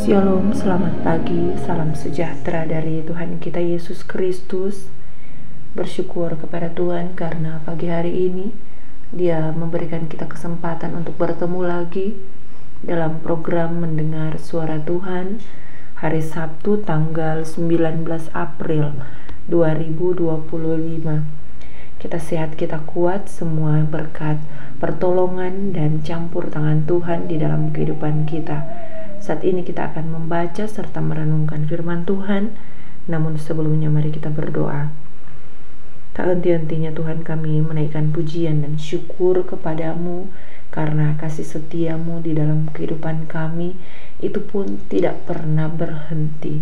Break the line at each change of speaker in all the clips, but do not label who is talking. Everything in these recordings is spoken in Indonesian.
Shalom, selamat pagi, salam sejahtera dari Tuhan kita Yesus Kristus. Bersyukur kepada Tuhan karena pagi hari ini Dia memberikan kita kesempatan untuk bertemu lagi dalam program mendengar suara Tuhan hari Sabtu tanggal 19 April 2025. Kita sehat, kita kuat, semua berkat pertolongan dan campur tangan Tuhan di dalam kehidupan kita. Saat ini kita akan membaca serta merenungkan firman Tuhan. Namun sebelumnya mari kita berdoa. Tak henti-hentinya Tuhan kami menaikkan pujian dan syukur kepadamu karena kasih setiamu di dalam kehidupan kami itu pun tidak pernah berhenti.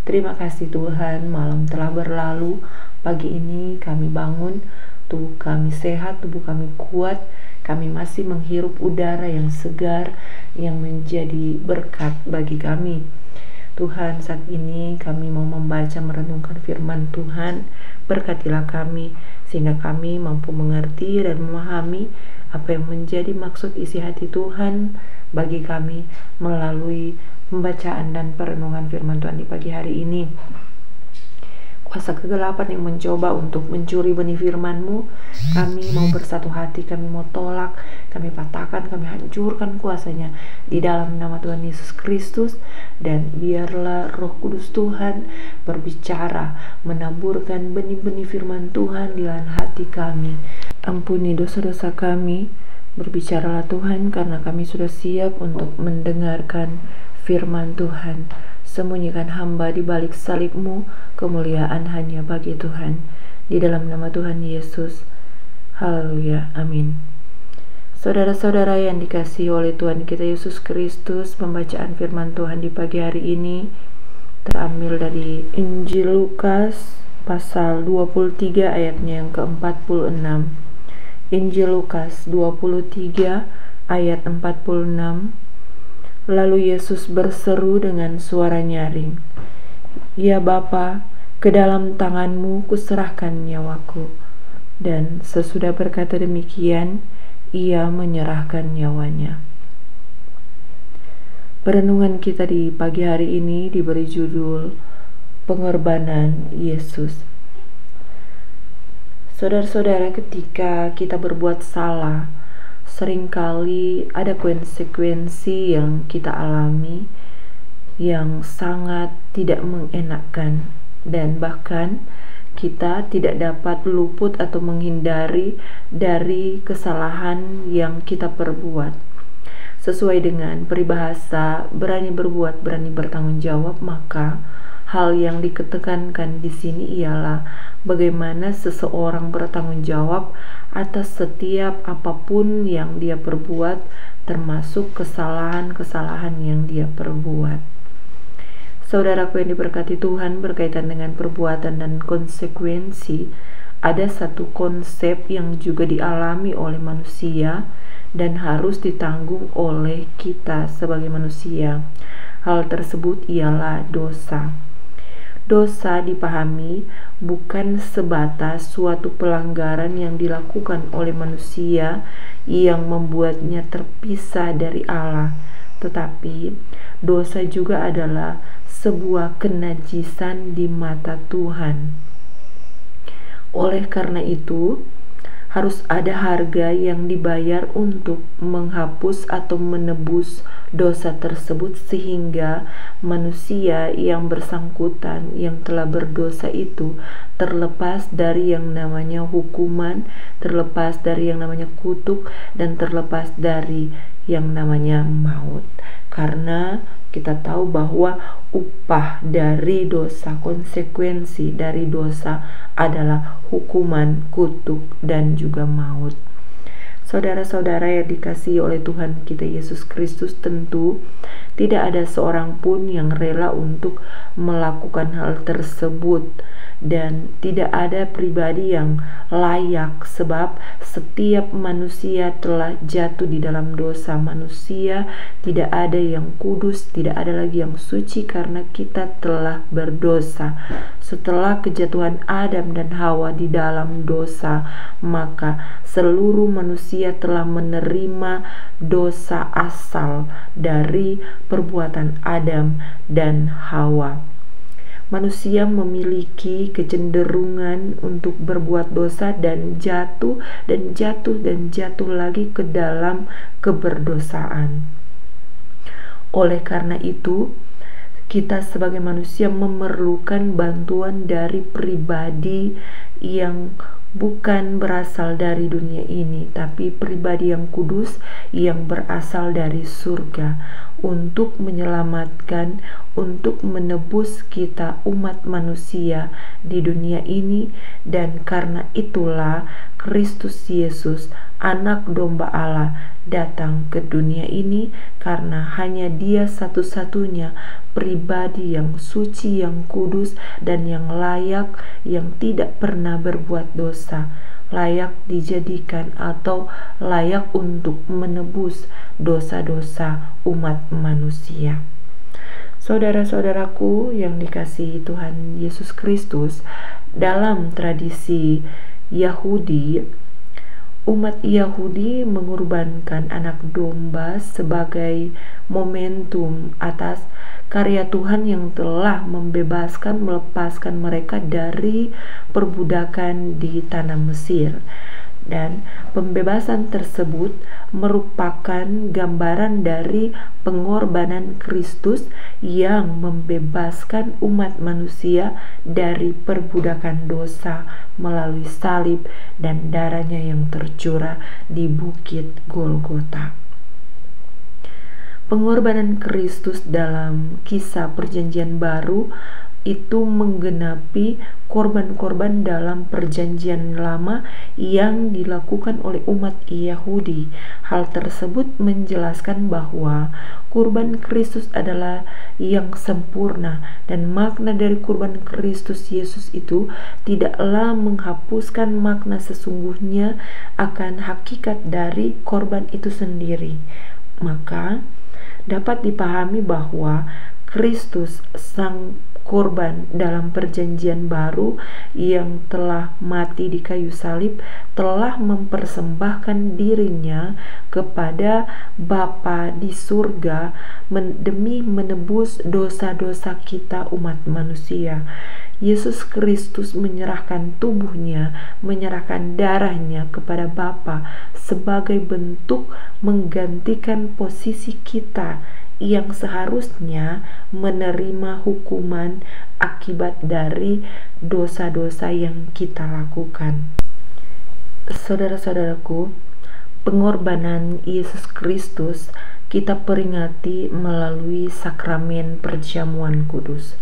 Terima kasih Tuhan, malam telah berlalu, pagi ini kami bangun, tubuh kami sehat, tubuh kami kuat, kami masih menghirup udara yang segar yang menjadi berkat bagi kami. Tuhan, saat ini kami mau membaca merenungkan firman Tuhan. Berkatilah kami sehingga kami mampu mengerti dan memahami apa yang menjadi maksud isi hati Tuhan bagi kami melalui pembacaan dan perenungan firman Tuhan di pagi hari ini. Kuasa kegelapan yang mencoba untuk mencuri benih firman-Mu, kami mau bersatu hati, kami mau tolak, kami patahkan, kami hancurkan kuasanya di dalam nama Tuhan Yesus Kristus. Dan biarlah Roh Kudus Tuhan berbicara, menaburkan benih-benih firman Tuhan di dalam hati kami. Ampuni dosa-dosa kami, berbicaralah Tuhan karena kami sudah siap untuk mendengarkan firman Tuhan. Sembunyikan hamba di balik salib-Mu, kemuliaan hanya bagi Tuhan. Di dalam nama Tuhan Yesus. Haleluya, amin. Saudara-saudara yang dikasihi oleh Tuhan kita Yesus Kristus, pembacaan firman Tuhan di pagi hari ini terambil dari Injil Lukas pasal 23 ayatnya yang ke-46. Injil Lukas 23 ayat 46. Lalu Yesus berseru dengan suara nyaring, "Ya Bapa, ke dalam tangan-Mu kuserahkan nyawaku." Dan sesudah berkata demikian, Ia menyerahkan nyawanya. Perenungan kita di pagi hari ini diberi judul Pengorbanan Yesus. Saudara-saudara, ketika kita berbuat salah, seringkali ada konsekuensi yang kita alami yang sangat tidak mengenakan, dan bahkan kita tidak dapat luput atau menghindari dari kesalahan yang kita perbuat. Sesuai dengan peribahasa berani berbuat, berani bertanggung jawab, maka hal yang ditekankan di sini ialah bagaimana seseorang bertanggung jawab atas setiap apapun yang dia perbuat, termasuk kesalahan-kesalahan yang dia perbuat. Saudaraku yang diberkati Tuhan, berkaitan dengan perbuatan dan konsekuensi, ada satu konsep yang juga dialami oleh manusia dan harus ditanggung oleh kita sebagai manusia. Hal tersebut ialah dosa. Dosa dipahami bukan sebatas suatu pelanggaran yang dilakukan oleh manusia yang membuatnya terpisah dari Allah, tetapi dosa juga adalah sebuah kenajisan di mata Tuhan. Oleh karena itu, harus ada harga yang dibayar untuk menghapus atau menebus dosa tersebut, sehingga manusia yang bersangkutan yang telah berdosa itu terlepas dari yang namanya hukuman, terlepas dari yang namanya kutuk, dan terlepas dari yang namanya maut. Karena kita tahu bahwa upah dari dosa, konsekuensi dari dosa adalah hukuman, kutuk, dan juga maut. Saudara-saudara yang dikasihi oleh Tuhan kita Yesus Kristus, tentu tidak ada seorang pun yang rela untuk melakukan hal tersebut, dan tidak ada pribadi yang layak, sebab setiap manusia telah jatuh di dalam dosa. Manusia tidak ada yang kudus, tidak ada lagi yang suci karena kita telah berdosa. Setelah kejatuhan Adam dan Hawa di dalam dosa, maka seluruh manusia telah menerima dosa asal dari perbuatan Adam dan Hawa. Manusia memiliki kecenderungan untuk berbuat dosa dan jatuh lagi ke dalam keberdosaan. Oleh karena itu, kita sebagai manusia memerlukan bantuan dari pribadi yang bukan berasal dari dunia ini, tapi pribadi yang kudus yang berasal dari surga untuk menyelamatkan, untuk menebus kita umat manusia di dunia ini. Dan karena itulah Kristus Yesus, Anak Domba Allah, datang ke dunia ini, karena hanya Dia satu-satunya pribadi yang suci, yang kudus, dan yang layak, yang tidak pernah berbuat dosa, layak dijadikan atau layak untuk menebus dosa-dosa umat manusia. Saudara-saudaraku yang dikasihi Tuhan Yesus Kristus, dalam tradisi Yahudi, umat Yahudi mengorbankan anak domba sebagai momentum atas karya Tuhan yang telah melepaskan mereka dari perbudakan di tanah Mesir. Dan pembebasan tersebut merupakan gambaran dari pengorbanan Kristus yang membebaskan umat manusia dari perbudakan dosa melalui salib dan darahnya yang tercurah di bukit Golgota. Pengorbanan Kristus dalam kisah Perjanjian Baru itu menggenapi korban-korban dalam Perjanjian Lama yang dilakukan oleh umat Yahudi. Hal tersebut menjelaskan bahwa kurban Kristus adalah yang sempurna, dan makna dari kurban Kristus Yesus itu tidaklah menghapuskan makna sesungguhnya akan hakikat dari korban itu sendiri. Maka dapat dipahami bahwa Kristus, sang korban dalam Perjanjian Baru yang telah mati di kayu salib, telah mempersembahkan dirinya kepada Bapa di surga demi menebus dosa-dosa kita umat manusia. Yesus Kristus menyerahkan tubuhnya, menyerahkan darahnya kepada Bapa sebagai bentuk menggantikan posisi kita yang seharusnya menerima hukuman akibat dari dosa-dosa yang kita lakukan. Saudara-saudaraku, pengorbanan Yesus Kristus kita peringati melalui sakramen perjamuan kudus.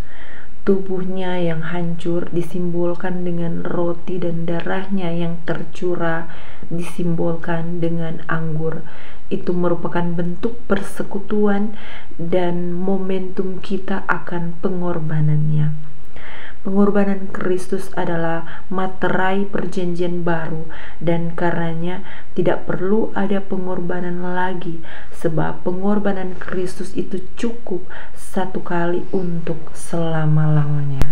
Tubuhnya yang hancur disimbolkan dengan roti, dan darahnya yang tercurah disimbolkan dengan anggur. Itu merupakan bentuk persekutuan dan momentum kita akan pengorbanannya. Pengorbanan Kristus adalah materai Perjanjian Baru, dan karenanya tidak perlu ada pengorbanan lagi, sebab pengorbanan Kristus itu cukup satu kali untuk selama-lamanya.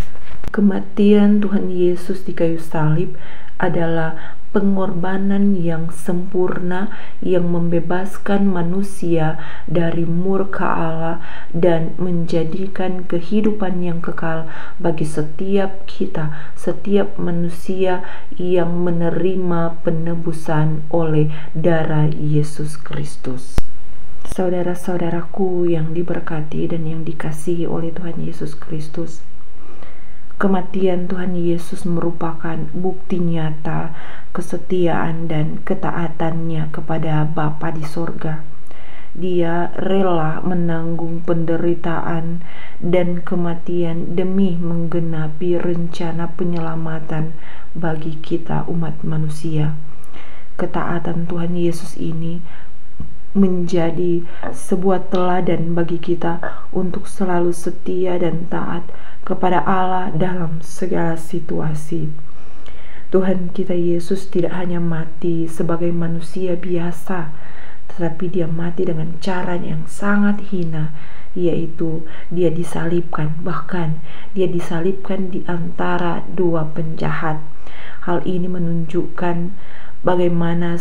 Kematian Tuhan Yesus di kayu salib adalah pengorbanan yang sempurna yang membebaskan manusia dari murka Allah dan menjadikan kehidupan yang kekal bagi setiap kita, setiap manusia yang menerima penebusan oleh darah Yesus Kristus. Saudara-saudaraku yang diberkati dan yang dikasihi oleh Tuhan Yesus Kristus, kematian Tuhan Yesus merupakan bukti nyata kesetiaan dan ketaatannya kepada Bapa di sorga. Dia rela menanggung penderitaan dan kematian demi menggenapi rencana penyelamatan bagi kita umat manusia. Ketaatan Tuhan Yesus ini menjadi sebuah teladan bagi kita untuk selalu setia dan taat kepada Allah dalam segala situasi. Tuhan kita Yesus tidak hanya mati sebagai manusia biasa, tetapi Dia mati dengan cara yang sangat hina, yaitu Dia disalibkan. Bahkan Dia disalibkan di antara dua penjahat. Hal ini menunjukkan bagaimana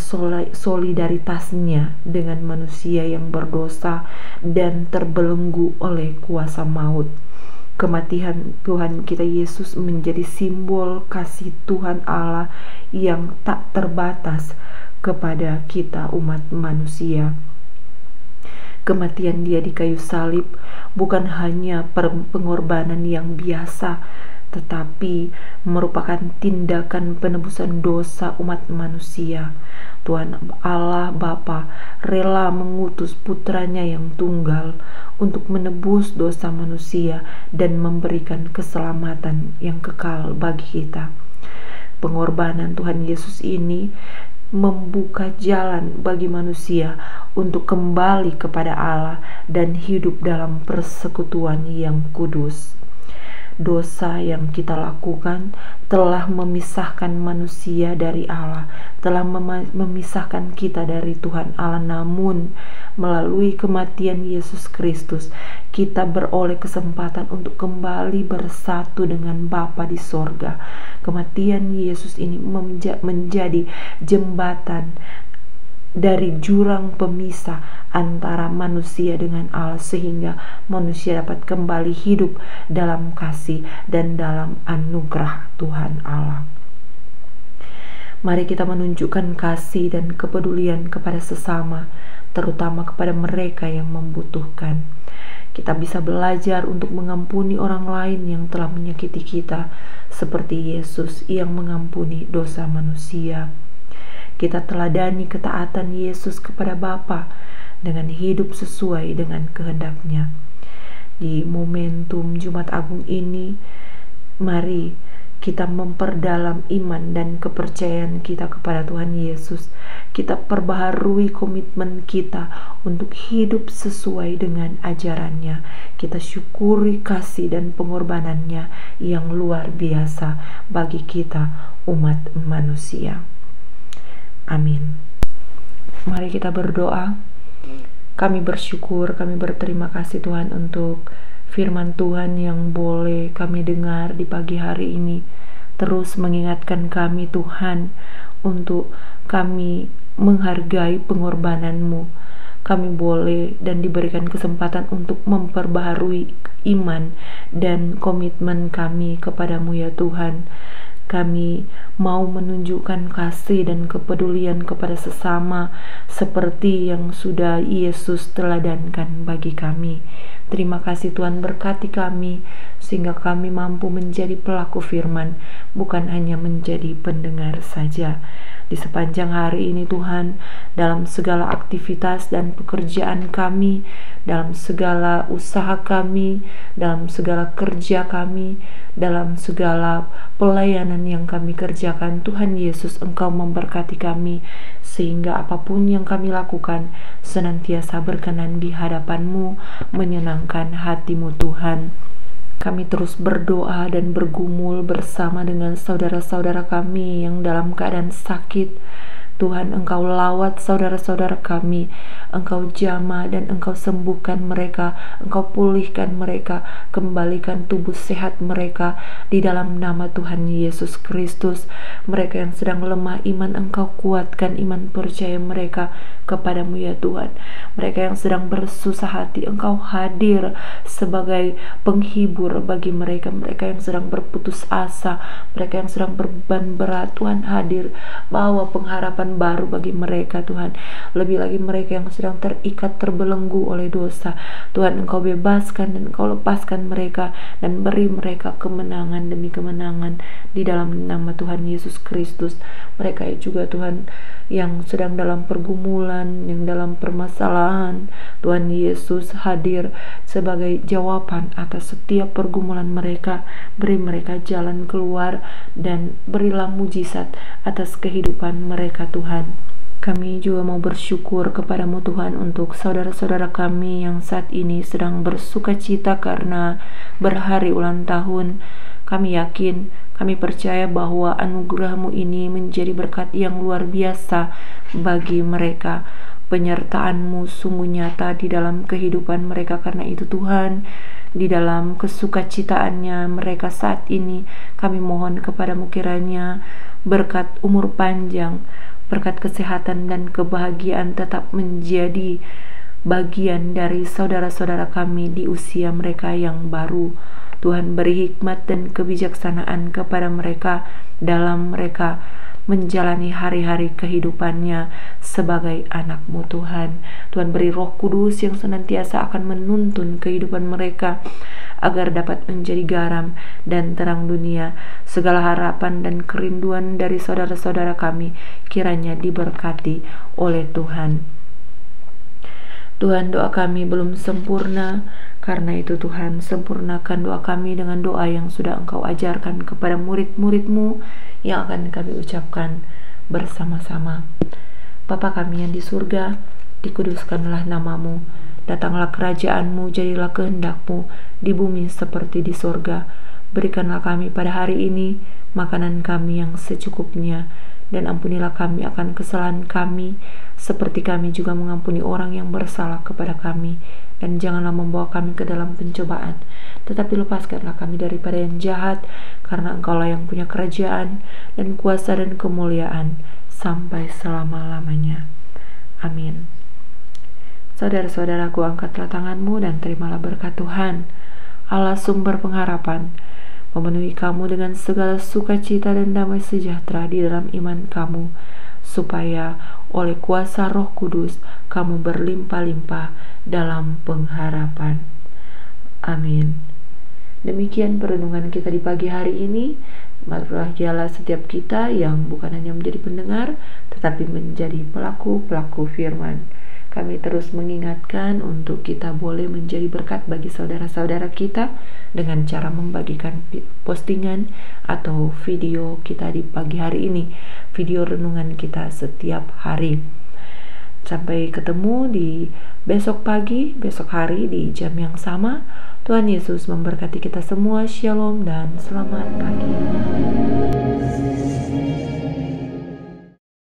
solidaritasnya dengan manusia yang berdosa dan terbelenggu oleh kuasa maut. Kematian Tuhan kita Yesus menjadi simbol kasih Tuhan Allah yang tak terbatas kepada kita umat manusia. Kematian Dia di kayu salib bukan hanya pengorbanan yang biasa, tetapi merupakan tindakan penebusan dosa umat manusia. Tuhan Allah Bapa rela mengutus putranya yang tunggal untuk menebus dosa manusia dan memberikan keselamatan yang kekal bagi kita. Pengorbanan Tuhan Yesus ini membuka jalan bagi manusia untuk kembali kepada Allah dan hidup dalam persekutuan yang kudus. Dosa yang kita lakukan telah memisahkan manusia dari Allah, telah memisahkan kita dari Tuhan Allah. Namun melalui kematian Yesus Kristus, kita beroleh kesempatan untuk kembali bersatu dengan Bapa di sorga. Kematian Yesus ini menjadi jembatan dari jurang pemisah antara manusia dengan Allah, sehingga manusia dapat kembali hidup dalam kasih dan dalam anugerah Tuhan Allah. Mari kita menunjukkan kasih dan kepedulian kepada sesama, terutama kepada mereka yang membutuhkan. Kita bisa belajar untuk mengampuni orang lain yang telah menyakiti kita, seperti Yesus yang mengampuni dosa manusia. Kita teladani ketaatan Yesus kepada Bapa dengan hidup sesuai dengan kehendak-Nya. Di momentum Jumat Agung ini, mari kita memperdalam iman dan kepercayaan kita kepada Tuhan Yesus. Kita perbaharui komitmen kita untuk hidup sesuai dengan ajaran-Nya. Kita syukuri kasih dan pengorbanannya yang luar biasa bagi kita umat manusia. Amin. Mari kita berdoa. Kami bersyukur, kami berterima kasih Tuhan untuk firman Tuhan yang boleh kami dengar di pagi hari ini. Terus mengingatkan kami Tuhan untuk kami menghargai pengorbanan-Mu. Kami boleh dan diberikan kesempatan untuk memperbaharui iman dan komitmen kami kepadamu ya Tuhan. Kami mau menunjukkan kasih dan kepedulian kepada sesama seperti yang sudah Yesus teladankan bagi kami. Terima kasih Tuhan, berkati kami sehingga kami mampu menjadi pelaku firman, bukan hanya menjadi pendengar saja. Di sepanjang hari ini Tuhan, dalam segala aktivitas dan pekerjaan kami, dalam segala usaha kami, dalam segala kerja kami, dalam segala pelayanan yang kami kerjakan, Tuhan Yesus, Engkau memberkati kami sehingga apapun yang kami lakukan senantiasa berkenan di hadapan-Mu, menyenangkan hati-Mu Tuhan. Kami terus berdoa dan bergumul bersama dengan saudara-saudara kami yang dalam keadaan sakit. Tuhan, Engkau lawat saudara-saudara kami, Engkau jamah dan Engkau sembuhkan mereka, Engkau pulihkan mereka, kembalikan tubuh sehat mereka di dalam nama Tuhan Yesus Kristus. Mereka yang sedang lemah iman, Engkau kuatkan iman percaya mereka kepadamu ya Tuhan. Mereka yang sedang bersusah hati, Engkau hadir sebagai penghibur bagi mereka. Mereka yang sedang berputus asa, mereka yang sedang berbeban berat, Tuhan hadir, bawa pengharapan baru bagi mereka Tuhan. Lebih lagi mereka yang sedang terikat terbelenggu oleh dosa, Tuhan Engkau bebaskan dan Engkau lepaskan mereka dan beri mereka kemenangan demi kemenangan di dalam nama Tuhan Yesus Kristus. Mereka juga Tuhan yang sedang dalam pergumulan, yang dalam permasalahan, Tuhan Yesus hadir sebagai jawaban atas setiap pergumulan mereka. Beri mereka jalan keluar dan berilah mujizat atas kehidupan mereka Tuhan. Kami juga mau bersyukur kepadamu Tuhan untuk saudara-saudara kami yang saat ini sedang bersuka cita karena berhari ulang tahun. Kami yakin, kami percaya bahwa anugerah-Mu ini menjadi berkat yang luar biasa bagi mereka. Penyertaan-Mu sungguh nyata di dalam kehidupan mereka. Karena itu Tuhan, di dalam kesukacitaannya mereka saat ini, kami mohon kepadamu kiranya berkat umur panjang, Berkat kesehatan dan kebahagiaan tetap menjadi bagian dari saudara-saudara kami di usia mereka yang baru. Tuhan, beri hikmat dan kebijaksanaan kepada mereka dalam mereka menjalani hari-hari kehidupannya sebagai anak-Mu Tuhan. Tuhan, beri Roh Kudus yang senantiasa akan menuntun kehidupan mereka agar dapat menjadi garam dan terang dunia. Segala harapan dan kerinduan dari saudara-saudara kami kiranya diberkati oleh Tuhan. Tuhan, doa kami belum sempurna, karena itu Tuhan, sempurnakan doa kami dengan doa yang sudah Engkau ajarkan kepada murid-murid-Mu yang akan kami ucapkan bersama-sama. Bapa kami yang di surga, dikuduskanlah nama-Mu, datanglah kerajaan-Mu, jadilah kehendak-Mu di bumi seperti di surga. Berikanlah kami pada hari ini makanan kami yang secukupnya, dan ampunilah kami akan kesalahan kami, seperti kami juga mengampuni orang yang bersalah kepada kami. Dan janganlah membawa kami ke dalam pencobaan, tetapi lepaskanlah kami daripada yang jahat, karena Engkaulah yang punya kerajaan dan kuasa dan kemuliaan sampai selama-lamanya. Amin. Saudara-saudaraku, angkatlah tanganmu dan terimalah berkat Tuhan, Allah sumber pengharapan, memenuhi kamu dengan segala sukacita dan damai sejahtera di dalam iman kamu, supaya oleh kuasa Roh Kudus kamu berlimpah-limpah dalam pengharapan. Amin. Demikian perenungan kita di pagi hari ini. Berbahagialah setiap kita yang bukan hanya menjadi pendengar, tetapi menjadi pelaku-pelaku firman. Kami terus mengingatkan untuk kita boleh menjadi berkat bagi saudara-saudara kita dengan cara membagikan postingan atau video kita di pagi hari ini, video renungan kita setiap hari. Sampai ketemu di besok pagi, besok hari di jam yang sama. Tuhan Yesus memberkati kita semua. Shalom dan selamat pagi.